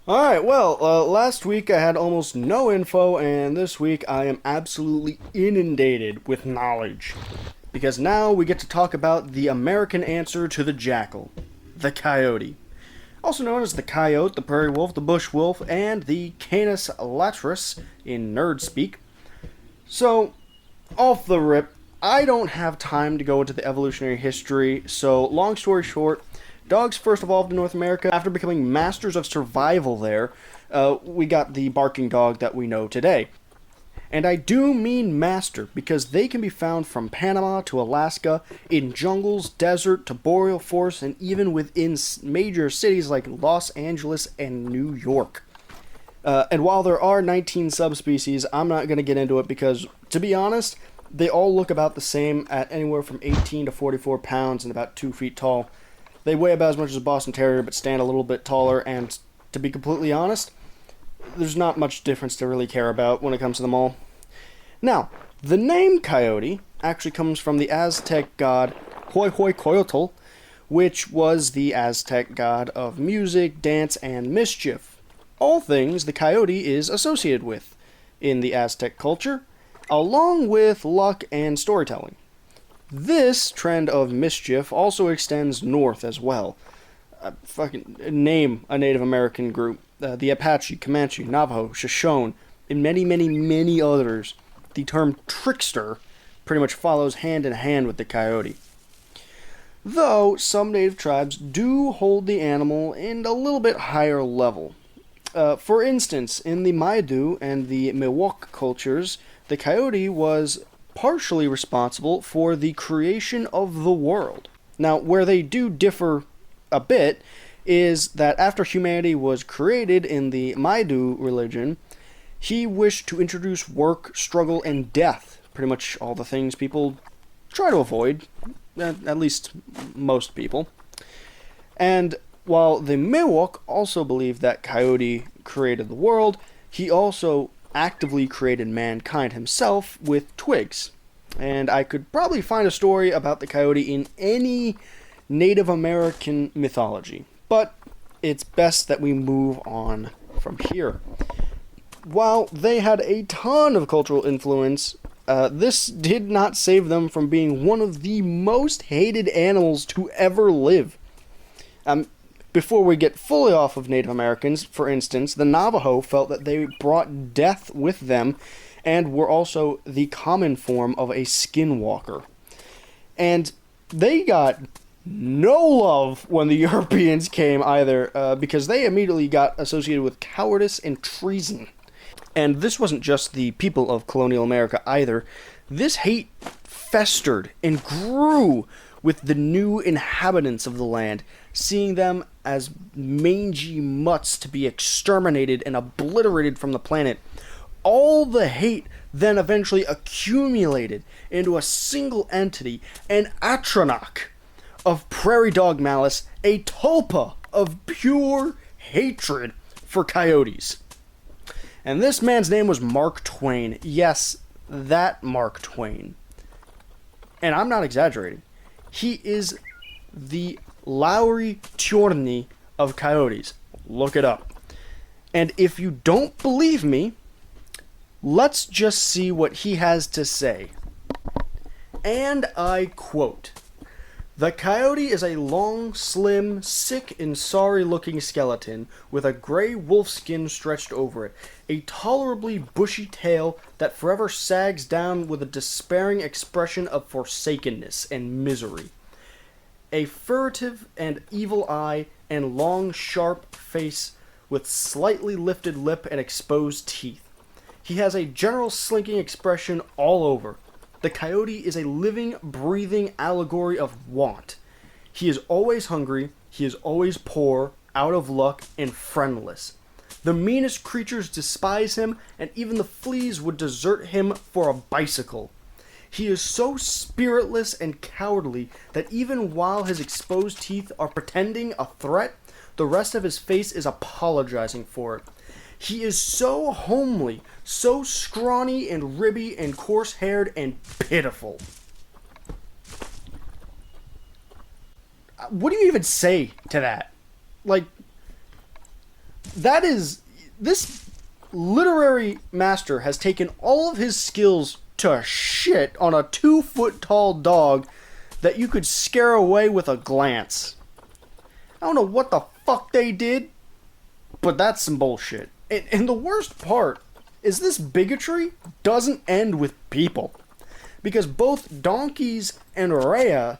Alright, well, last week I had almost no info, and this week I am absolutely inundated with knowledge. Because now we get to talk about the American answer to the jackal, the coyote. Also known as the coyote, the prairie wolf, the bush wolf, and the Canis latris in nerd speak. So, off the rip, I don't have time to go into the evolutionary history, so long story short, dogs first evolved in North America after becoming masters of survival there. We got the barking dog that we know today. And I do mean master because they can be found from Panama to Alaska, in jungles, desert to boreal forests, and even within major cities like Los Angeles and New York. And while there are 19 subspecies, I'm not going to get into it because, to be honest, they all look about the same at anywhere from 18 to 44 pounds and about 2 feet tall. They weigh about as much as a Boston Terrier but stand a little bit taller, and to be completely honest, there's not much difference to really care about when it comes to them all. Now, the name Coyote actually comes from the Aztec god Coyotl, which was the Aztec god of music, dance, and mischief. All things the coyote is associated with in the Aztec culture, along with luck and storytelling. This trend of mischief also extends north as well. Fucking name a Native American group. The Apache, Comanche, Navajo, Shoshone, and many, many, many others. The term trickster pretty much follows hand in hand with the coyote. Though some native tribes do hold the animal in a little bit higher level. For instance, in the Maidu and the Miwok cultures, the coyote was partially responsible for the creation of the world. Now, where they do differ a bit is that after humanity was created in the Maidu religion, he wished to introduce work, struggle, and death. Pretty much all the things people try to avoid, at least most people. And while the Miwok also believed that Coyote created the world, he also actively created mankind himself with twigs. And I could probably find a story about the coyote in any Native American mythology. But it's best that we move on from here. While they had a ton of cultural influence, this did not save them from being one of the most hated animals to ever live. Before we get fully off of Native Americans, for instance, the Navajo felt that they brought death with them and were also the common form of a skinwalker. And they got no love when the Europeans came either, because they immediately got associated with cowardice and treason. And this wasn't just the people of colonial America either. This hate festered and grew with the new inhabitants of the land, seeing them as mangy mutts to be exterminated and obliterated from the planet. All the hate then eventually accumulated into a single entity, an Atronach of prairie dog malice, a tulpa of pure hatred for coyotes. And this man's name was Mark Twain. Yes, that Mark Twain. And I'm not exaggerating. He is the Lowry Tiorni of coyotes. Look it up. And if you don't believe me, let's just see what he has to say. And I quote, "The coyote is a long, slim, sick, and sorry-looking skeleton with a gray wolf skin stretched over it, a tolerably bushy tail that forever sags down with a despairing expression of forsakenness and misery, a furtive and evil eye, and long, sharp face with slightly lifted lip and exposed teeth. He has a general slinking expression all over. The coyote is a living, breathing allegory of want. He is always hungry, he is always poor, out of luck, and friendless. The meanest creatures despise him, and even the fleas would desert him for a bicycle. He is so spiritless and cowardly that even while his exposed teeth are pretending a threat, the rest of his face is apologizing for it. He is so homely, so scrawny and ribby and coarse-haired and pitiful." What do you even say to that? Like, This literary master has taken all of his skills to shit on a 2-foot tall dog that you could scare away with a glance. I don't know what the fuck they did, but that's some bullshit. And the worst part is this bigotry doesn't end with people. Because both donkeys and Rhea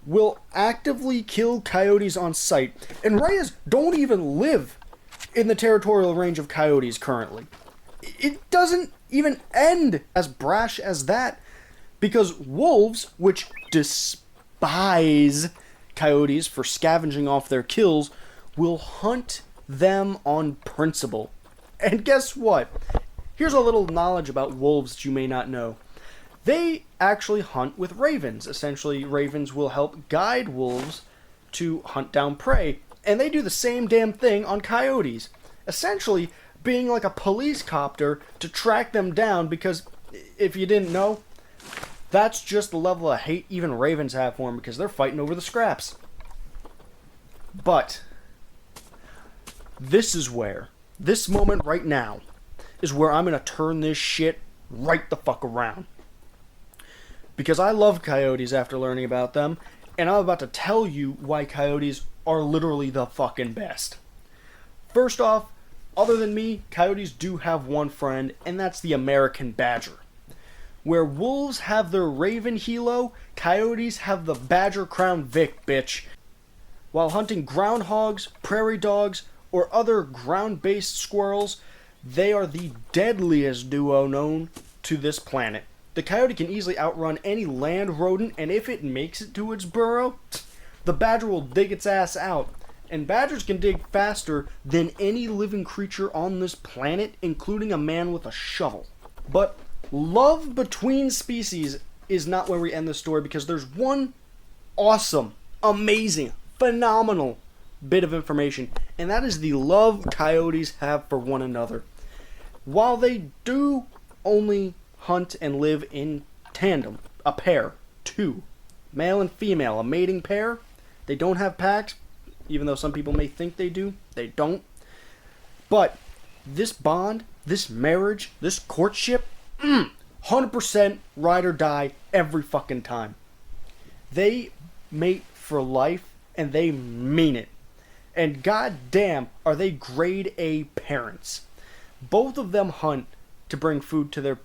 will actively kill coyotes on sight. And Rheas don't even live in the territorial range of coyotes currently. It doesn't even end as brash as that. Because wolves, which despise coyotes for scavenging off their kills, will hunt them on principle. And guess what? Here's a little knowledge about wolves that you may not know. They actually hunt with ravens. Essentially, ravens will help guide wolves to hunt down prey. And they do the same damn thing on coyotes. Essentially, being like a police copter to track them down, because if you didn't know, that's just the level of hate even ravens have for them, because they're fighting over the scraps. But this moment right now is where I'm going to turn this shit right the fuck around. Because I love coyotes after learning about them, and I'm about to tell you why coyotes are literally the fucking best. First off, other than me, coyotes do have one friend, and that's the American badger. Where wolves have their raven helo, coyotes have the badger crown Vic, bitch. While hunting groundhogs, prairie dogs, or other ground-based squirrels, they are the deadliest duo known to this planet. The coyote can easily outrun any land rodent, and if it makes it to its burrow, the badger will dig its ass out. And badgers can dig faster than any living creature on this planet, including a man with a shovel. But love between species is not where we end the story, because there's one awesome, amazing, phenomenal bit of information, and that is the love coyotes have for one another. While they do only hunt and live in tandem, a pair, two, male and female, a mating pair, they don't have packs, even though some people may think they do, they don't. But this bond, this marriage, this courtship, 100% ride or die every fucking time. They mate for life, and they mean it. And goddamn, are they grade A parents. Both of them hunt to bring food to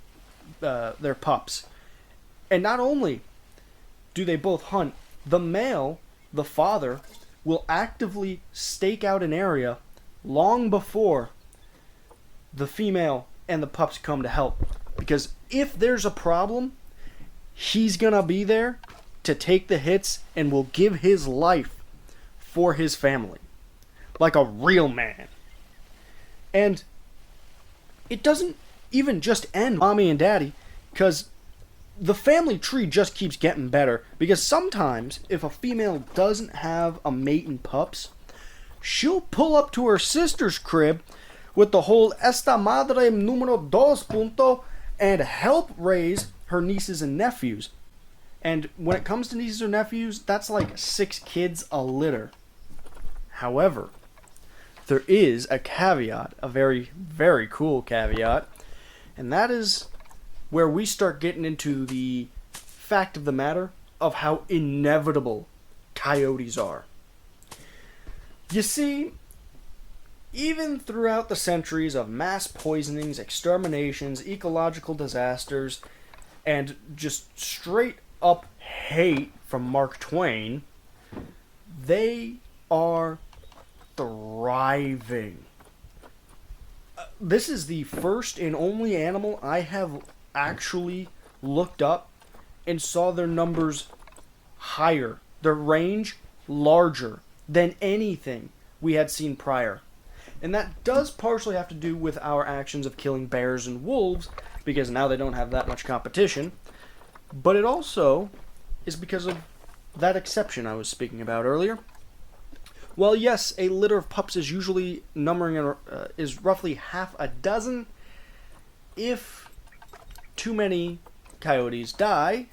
their pups. And not only do they both hunt, the male, the father, will actively stake out an area long before the female and the pups come to help. Because if there's a problem, he's gonna be there to take the hits and will give his life for his family. Like a real man. And it doesn't even just end mommy and daddy, because the family tree just keeps getting better. Because sometimes, if a female doesn't have a mate and pups, she'll pull up to her sister's crib with the whole esta madre numero dos punto and help raise her nieces and nephews. And when it comes to nieces or nephews, that's like 6 kids a litter. However, there is a caveat, a very, very cool caveat, and that is where we start getting into the fact of the matter of how inevitable coyotes are. You see, even throughout the centuries of mass poisonings, exterminations, ecological disasters, and just straight up hate from Mark Twain, they are thriving. This is the first and only animal I have actually looked up and saw their numbers higher, their range larger than anything we had seen prior. And that does partially have to do with our actions of killing bears and wolves, because now they don't have that much competition. But it also is because of that exception I was speaking about earlier. Well, yes, a litter of pups is usually is roughly half a dozen. If too many coyotes die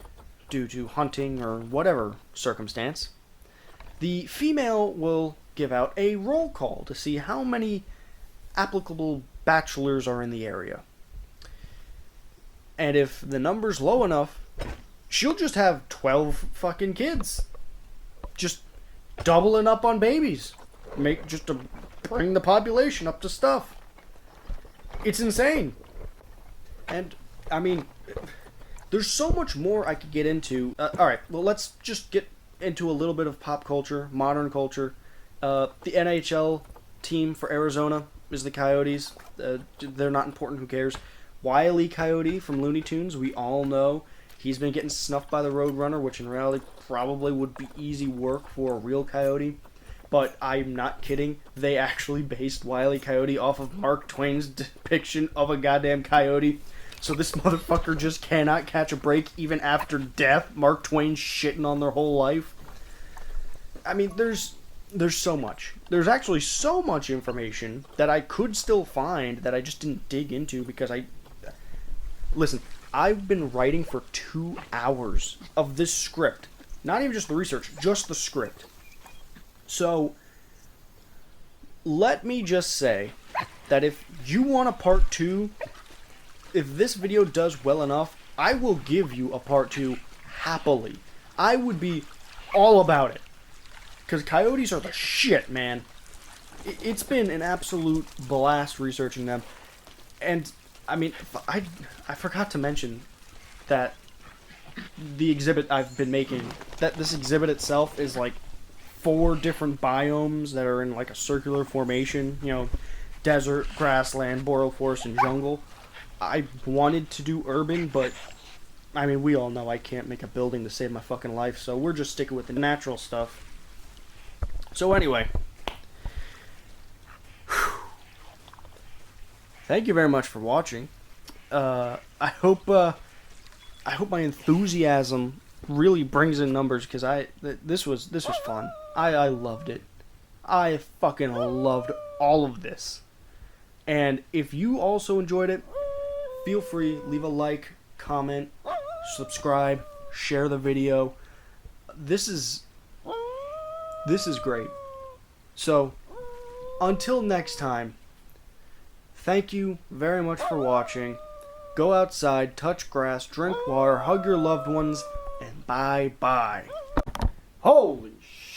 due to hunting or whatever circumstance, the female will give out a roll call to see how many applicable bachelors are in the area. And if the number's low enough, she'll just have 12 fucking kids. Just doubling up on babies. Just to bring the population up to stuff. It's insane. And, I mean, there's so much more I could get into. Alright, well, let's just get into a little bit of pop culture, modern culture. The NHL team for Arizona is the Coyotes. They're not important, who cares? Wile E. Coyote from Looney Tunes, we all know he's been getting snuffed by the Roadrunner, which in reality probably would be easy work for a real coyote. But I'm not kidding. They actually based Wile E. Coyote off of Mark Twain's depiction of a goddamn coyote. So this motherfucker just cannot catch a break even after death. Mark Twain shitting on their whole life. I mean, there's so much. There's actually so much information that I could still find that I just didn't dig into because Listen, I've been writing for 2 hours of this script. Not even just the research, just the script. So, let me just say that if you want a part 2, if this video does well enough, I will give you a part 2 happily. I would be all about it. Because coyotes are the shit, man. It's been an absolute blast researching them. And, I mean, I forgot to mention that the exhibit I've been making, that this exhibit itself is like 4 different biomes that are in like a circular formation. You know, desert, grassland, boreal forest, and jungle. I wanted to do urban, but, I mean, we all know I can't make a building to save my fucking life, so we're just sticking with the natural stuff. So anyway, thank you very much for watching. I hope my enthusiasm really brings in numbers because this was fun. I loved it. I fucking loved all of this. And if you also enjoyed it, feel free, leave a like, comment, subscribe, share the video. This is great. So, until next time, thank you very much for watching. Go outside, touch grass, drink water, hug your loved ones, and bye-bye. Holy shit.